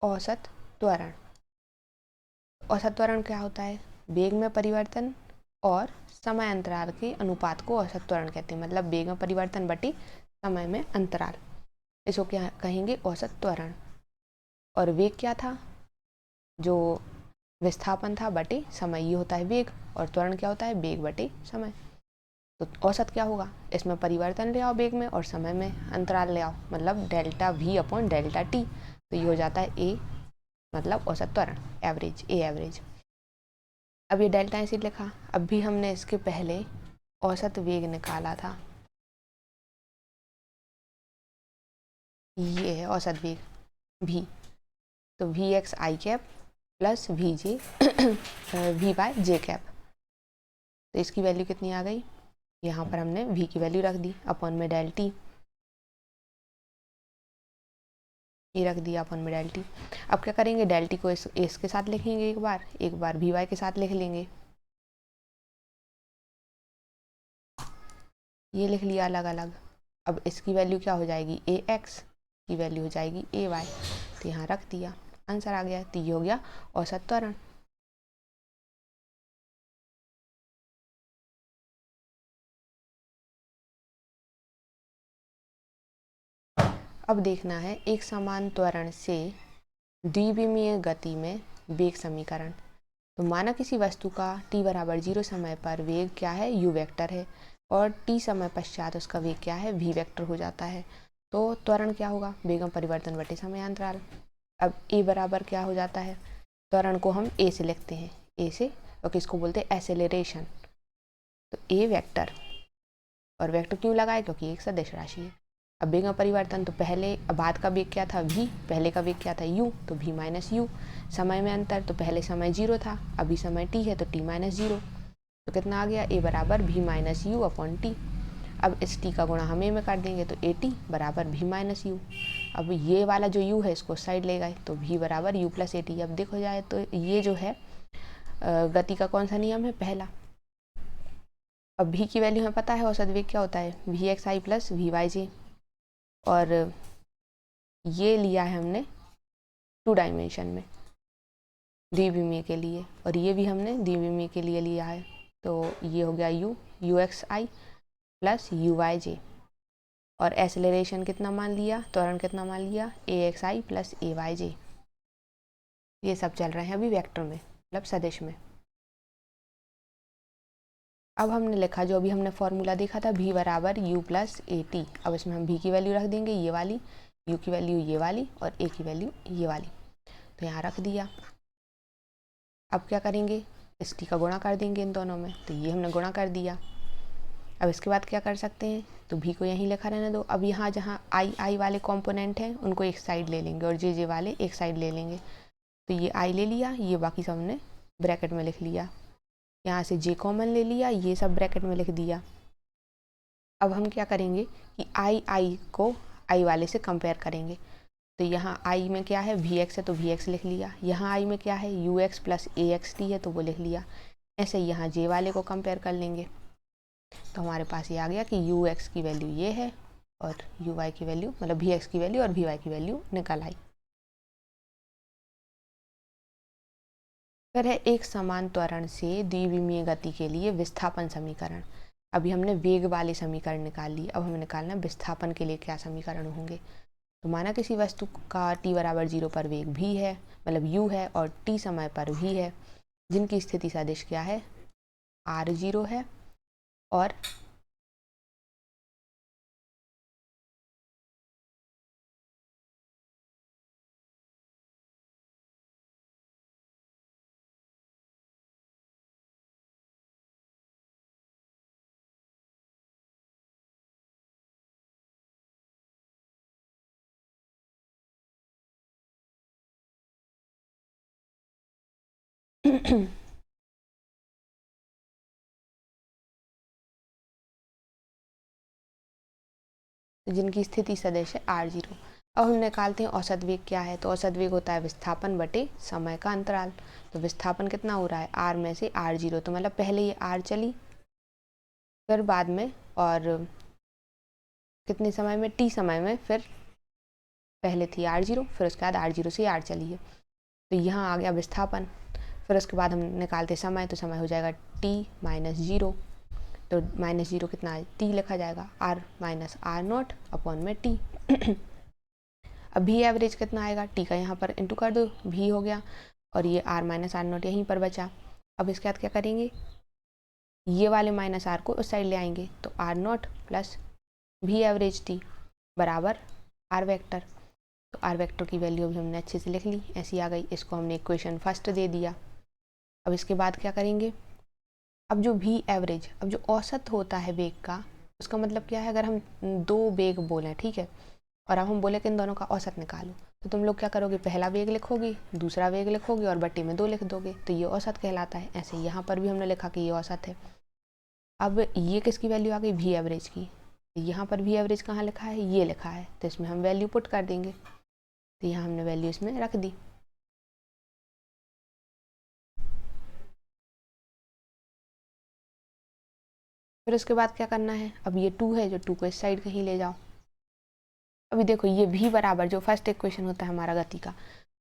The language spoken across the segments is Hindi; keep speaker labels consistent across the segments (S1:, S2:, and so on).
S1: औसत त्वरण। औसत त्वरण क्या होता है? वेग में परिवर्तन और समय अंतराल के अनुपात को औसत त्वरण कहते हैं। मतलब वेग में परिवर्तन बटी समय में अंतराल, इसको क्या कहेंगे? औसत त्वरण। और वेग क्या था? जो विस्थापन था बटे समय, ये होता है वेग। और त्वरण क्या होता है? वेग बटे समय। तो औसत क्या होगा? इसमें परिवर्तन ले आओ वेग में और समय में अंतराल ले आओ, मतलब delta we upon delta T. तो ये हो जाता है ए, मतलब औसत त्वरण, एवरेज, ए एवरेज। अब ये डेल्टा ऐसे लिखा। अब भी हमने इसके पहले औसत वेग निकाला था, ये है औसत वेग भी। तो v x i cap plus v j v by j cap. तो इसकी वैल्यू कितनी आ गई? यहाँ पर हमने v की वैल्यू रख दी अपॉन में डेल टी, ये रख दिया अपॉन में डेल टी। अब क्या करेंगे? डेल टी को इस के साथ लिखेंगे, एक बार वी वाई के साथ लिख लेंगे, ये लिख लिया अलग अलग। अब इसकी वैल्यू क्या हो जाएगी? ए एक्स की वैल्यू हो जाएगी ए वाई। तो यहाँ रख दिया, आंसर आ गया। तो ये हो गया औसत त्वरण। अब देखना है एक समान त्वरण से द्विविमीय गति में वेग समीकरण। तो माना किसी वस्तु का t बराबर 0 समय पर वेग क्या है? u वेक्टर है, और t समय पश्चात उसका वेग क्या है? v वेक्टर हो जाता है। तो त्वरण क्या होगा? वेग में परिवर्तन बटे समयांतराल। अब a बराबर क्या हो जाता है? त्वरण को हम a से लिखते हैं, a से, और किसको बोलते हैं? एसेलेरेशन। तो a वेक्टर, और वेक्टर क्यों लगाए? क्योंकि एक सदिश राशि है। अब वेग में परिवर्तन, तो पहले बाद का वेग क्या था? v, पहले का वेग क्या था? u, तो v माइनस u। समय में अंतर, तो पहले समय 0 था, अभी समय t है, तो t माइनस 0। तो कितना आ गया? a बराबर v minus you upon T. अब इस t का गुणा हम a में कर देंगे, तो ए टी बराबर v माइनस यू। अब ये वाला जो u है इसको साइड ले गए, तो v बराबर u प्लस ए टी। अब देखो जाए तो ये जो है गति का कौन सा नियम है? पहला। अब v की वैल्यू हमें पता है, औसत वेग क्या होता है? V x I plus V Y J. और ये लिया है हमने 2 डायमेंशन में द्विविमीय के लिए, और ये भी हमने द्विविमीय के लिए लिया है। तो ये हो गया U X I plus U Y J. और एसेलरेशन कितना मान लिया? त्वरण कितना मान लिया? A X I plus A Y J. ये सब चल रहे हैं अभी वेक्टर में, मतलब सदिश में। अब हमने लिखा, जो अभी हमने फॉर्मूला देखा था, v बराबर u प्लस ए टी। अब इसमें हम v की वैल्यू रख देंगे, ये वाली, u की वैल्यू ये वाली, और a की वैल्यू ये वाली। तो यहाँ रख दिया। अब क्या करेंगे? इस t का गुणा कर देंगे इन दोनों में, तो ये हमने गुणा कर दिया। अब इसके बाद क्या कर सकते हैं? तो v को यहीं लिखा रहने दो। अब यहाँ जहाँ आई वाले कॉम्पोनेंट हैं उनको एक साइड ले लेंगे, और जे वाले एक साइड ले लेंगे। तो ये आई ले लिया, ये बाकी सब हमने ब्रैकेट में लिख लिया। यहाँ से जे कॉमन ले लिया, ये सब ब्रैकेट में लिख दिया। अब हम क्या करेंगे कि आई को आई वाले से कंपेयर करेंगे। तो यहाँ आई में क्या है? वी एक्स है, तो वी एक्स लिख लिया। यहाँ आई में क्या है? You x plus A x T है, तो वो लिख लिया। ऐसे ही यहाँ जे वाले को कंपेयर कर लेंगे। तो हमारे पास ये आ गया कि यू एक्स की वैल्यू ये है, और यू वाई की वैल्यू, मतलब वी एक्स की वैल्यू और वी वाई की वैल्यू निकल आई। फिर है एक समान त्वरण से द्विविमीय गति के लिए विस्थापन समीकरण। अभी हमने वेग वाले समीकरण निकाल लिए, अब हमें निकालना विस्थापन के लिए क्या समीकरण होंगे। तो माना किसी वस्तु का t बराबर 0 पर वेग भी है, मतलब u है, और t समय पर भी है, जिनकी स्थिति सदिश क्या है? r0 है, और जिनकी स्थिति सदिश है r0। अब हम निकालते हैं औसत वेग क्या है। तो औसत वेग होता है विस्थापन बटे समय का अंतराल। तो विस्थापन कितना हो रहा है? r में से r0, तो मतलब पहले ये r चली, फिर बाद में, और कितने समय में? t समय में, फिर पहले थी R0, फिर उसके बाद R0 से R चली है, तो यहाँ आ गया विस्थापन। फिर उसके बाद हम निकालते समय, तो समय हो जाएगा t माइनस 0, तो माइनस 0 कितना है, t लिखा जाएगा, r माइनस R0 अपॉन में t। अब भी एवरेज कितना आएगा, t का यहाँ पर इंटू कर दो, भी हो गया, और ये r माइनस R0 यहीं पर बचा। अब इसके बाद क्या करेंगे, ये वाले माइनस r को उस साइड ले आएंगे, तो R0 प्लस भी एवरेज t बराबर r वेक्टर। तो r वेक्टर की वैल्यू अभी हमने अच्छे से लिख ली, ऐसी आ गई, इसको हमने इक्वेशन फर्स्ट दे दिया। अब इसके बाद क्या करेंगे, अब जो भी एवरेज, अब जो औसत होता है वेग का, उसका मतलब क्या है, अगर हम दो वेग बोलें, ठीक है, और अब हम बोले कि इन दोनों का औसत निकालो, तो तुम लोग क्या करोगे, पहला वेग लिखोगे, दूसरा वेग लिखोगे और बट्टे में 2 लिख दोगे, तो ये औसत कहलाता है। ऐसे यहाँ पर भी हमने लिखा कि ये औसत है। अब ये किसकी वैल्यू आ गई, भी एवरेज की। यहाँ पर भी एवरेज कहाँ लिखा है, ये लिखा है, तो इसमें हम वैल्यू पुट कर देंगे, तो यहाँ हमने वैल्यू इसमें रख दी। फिर उसके बाद क्या करना है, अब ये 2 है, जो 2 को इस साइड कहीं ले जाओ। अभी देखो ये v बराबर, जो फर्स्ट इक्वेशन होता है हमारा गति का,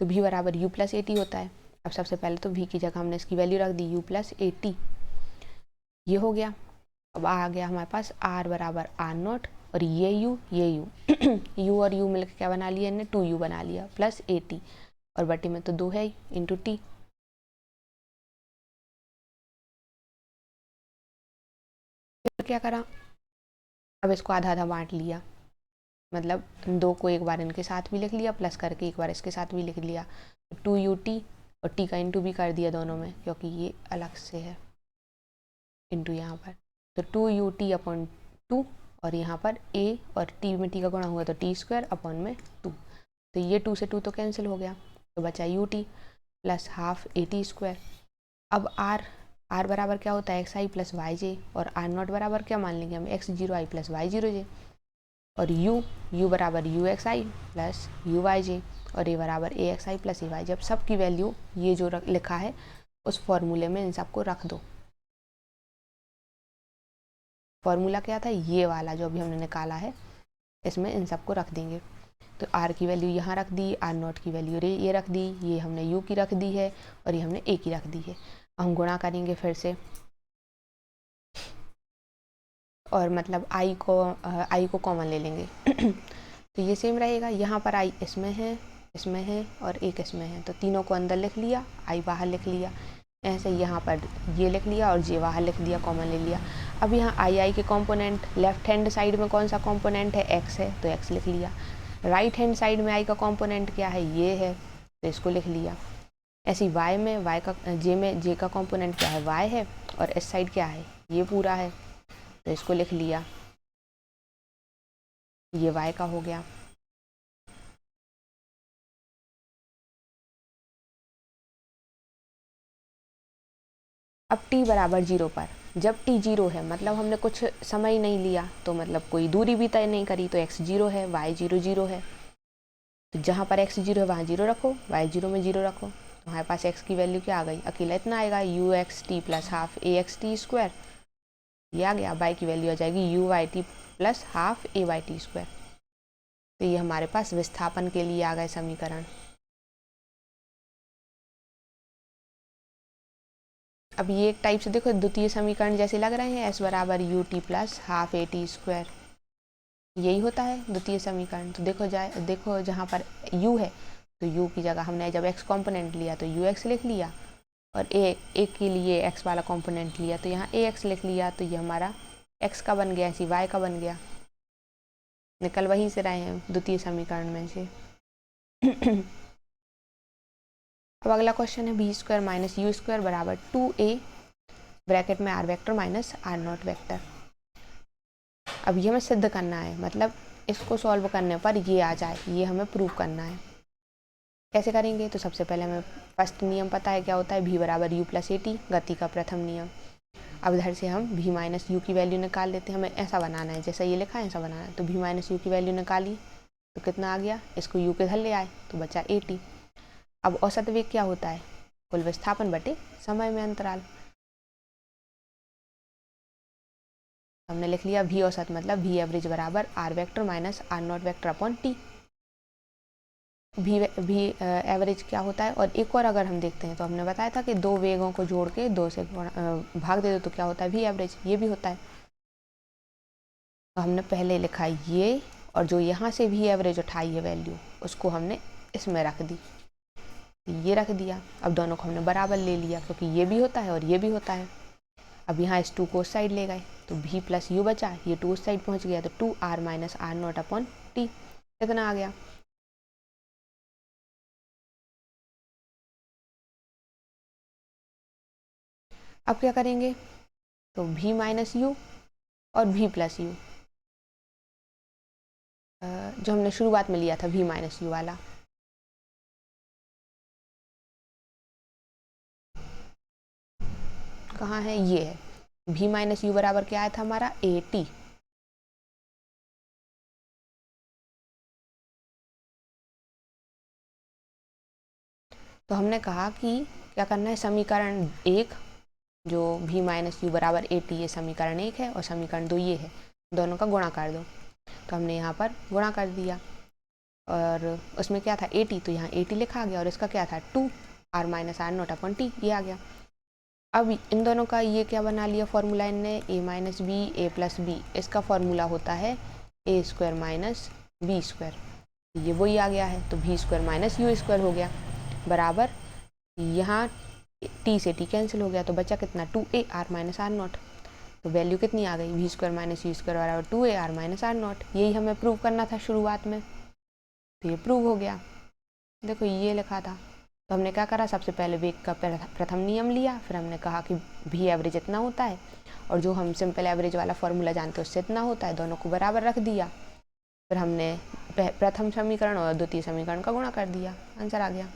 S1: तो v बराबर u प्लस ए टी होता है। अब सबसे पहले तो v की जगह हमने इसकी वैल्यू रख दी, u प्लस ए टी, ये हो गया। अब आ गया हमारे पास r बराबर R0, और ये u u और u मिलकर क्या बना लिया, इन्हें 2u बना लिया, प्लस ए टी, और बटे में तो 2 है ही, इंटू टी। फिर क्या करा, अब इसको आधा आधा बांट लिया, मतलब 2 को एक बार इनके साथ भी लिख लिया, प्लस करके एक बार इसके साथ भी लिख लिया, 2ut, और t का इंटू भी कर दिया दोनों में, क्योंकि ये अलग से है, इंटू यहाँ पर, तो 2ut अपॉन 2, और यहाँ पर a और t में t का गुणा हुआ तो t स्क्वायर अपॉन में 2, तो ये 2 से 2 तो कैंसिल हो गया, तो बचा ut plus half A T square. अब r बराबर क्या होता है, x I plus Y J, और R0 बराबर क्या मान लेंगे हम, x0i प्लस y0j, और u बराबर U X I plus U Y J, और a बराबर A X I plus A Y J. अब सबकी वैल्यू ये जो लिखा है उस फॉर्मूले में इन सबको रख दो। फॉर्मूला क्या था, ये वाला जो अभी हमने निकाला है, इसमें इन सबको रख देंगे। तो r की वैल्यू यहाँ रख दी, R0 की वैल्यू ये रख दी, ये हमने u की रख दी है, और ये हमने a की रख दी है। हम गुणा करेंगे फिर से, और मतलब i को कॉमन ले लेंगे तो ये सेम रहेगा, यहाँ पर i इसमें है और एक इसमें है, तो तीनों को अंदर लिख लिया, i बाहर लिख लिया, ऐसे यहाँ पर ये लिख लिया और j बाहर लिख दिया, कॉमन ले लिया। अब यहाँ i के कंपोनेंट, लेफ्ट हैंड साइड में कौन सा कंपोनेंट है, x है, तो x लिख लिया। राइट हैंड साइड में i का कंपोनेंट क्या है, ये है, तो इसको लिख लिया। ऐसी y में j का कंपोनेंट क्या है, y है, और इस साइड क्या है, ये पूरा है, तो इसको लिख लिया, ये y का हो गया। अब t बराबर 0 पर, जब t 0 है, मतलब हमने कुछ समय नहीं लिया, तो मतलब कोई दूरी भी तय नहीं करी, तो x 0 है, y 0 0 है, तो जहाँ पर x 0 है वहाँ 0 रखो, y 0 में 0 रखो, तो हमारे पास x की वैल्यू क्या आ गई, अकेला इतना आएगा, u x t plus half a x t square, ये आ गया। y की वैल्यू आ जाएगी u y t plus half a y t square. तो ये हमारे पास विस्थापन के लिए आ गए समीकरण। अब ये एक टाइप से देखो द्वितीय समीकरण जैसे लग रहे हैं, s बराबर U T plus half A T square, यही होता है द्वितीय समीकरण। तो देखो जहाँ पर u है, तो u की जगह हमने जब x कंपोनेंट लिया तो u x लिख लिया, और a के लिए x वाला कंपोनेंट लिया तो यहाँ a x लिख लिया, तो ये हमारा x का बन गया, ऐसी y का बन गया, निकल वहीं से रहे हैं द्वितीय समीकरण में से अब अगला क्वेश्चन है b square minus u square बराबर 2a ब्रैकेट में r vector minus r0 vector. अब ये हमें सिद्ध करना है, मतलब इसको सॉल्व करने पर ये आ जाए, ये हमें प्रूव करना है। कैसे करेंगे, तो सबसे पहले हमें फर्स्ट नियम पता है क्या होता है, v बराबर u प्लस ए टी, गति का प्रथम नियम। अब इधर से हम v माइनस यू की वैल्यू निकाल लेते हैं, हमें ऐसा बनाना है, जैसा ये लिखा है ऐसा बनाना है। तो v माइनस यू की वैल्यू निकाली तो कितना आ गया, इसको u के घर ले आए तो बचा ए टी। अब औसत वेग क्या होता है, कुल विस्थापन बटे समय में अंतराल। हमने लिख लिया v औसत मतलब v एवरेज बराबर r vector minus r0 vector upon t। भी एवरेज क्या होता है। और एक और अगर हम देखते हैं तो हमने बताया था कि दो वेगों को जोड़ के 2 से भाग दे दो तो क्या होता है, भी एवरेज, ये भी होता है। तो हमने पहले लिखा ये, और जो यहाँ से भी एवरेज उठाई है वैल्यू उसको हमने इसमें रख दी, ये रख दिया। अब दोनों को हमने बराबर ले लिया क्योंकि ये भी होता है और ये भी होता है। अब यहाँ इस 2 को उस साइड ले गए तो v प्लस यू बचा, ये 2 उस साइड पहुँच गया तो 2r minus r not upon t, इतना आ गया। अब क्या करेंगे, तो v माइनस यू और v प्लस यू, जो हमने शुरुआत में लिया था v माइनस यू वाला, कहाँ है, ये है। v माइनस यू बराबर क्या आया था हमारा, ए टी। तो हमने कहा कि क्या करना है, समीकरण 1 जो v माइनस यू बराबर ए टी, ये समीकरण 1 है, और समीकरण 2 ये है, दोनों का गुणा कर दो। तो हमने यहाँ पर गुणा कर दिया, और उसमें क्या था, ए टी, तो यहाँ ए टी लिखा गया, और इसका क्या था, 2r minus r not upon t, ये आ गया। अब इन दोनों का ये क्या बना लिया फॉर्मूला इनने, a minus b a plus b, इसका फॉर्मूला होता है a square minus b square, ये वही आ गया है। तो v square minus u square हो गया, बराबर यहाँ t से t कैंसिल हो गया, तो बचा कितना, 2ar माइनस आर नॉट। तो वैल्यू कितनी आ गई, v square minus u square बराबर 2ar माइनस आर नॉट। यही हमें प्रूव करना था शुरुआत में, तो ये प्रूव हो गया। देखो ये लिखा था, तो हमने क्या करा, सबसे पहले वेग का प्रथम नियम लिया, फिर हमने कहा कि भी एवरेज इतना होता है, और जो हम सिंपल एवरेज वाला फॉर्मूला जानते हैं उससे इतना होता है, दोनों को बराबर रख दिया। फिर हमने प्रथम समीकरण और द्वितीय समीकरण का गुणा कर दिया, आंसर आ गया।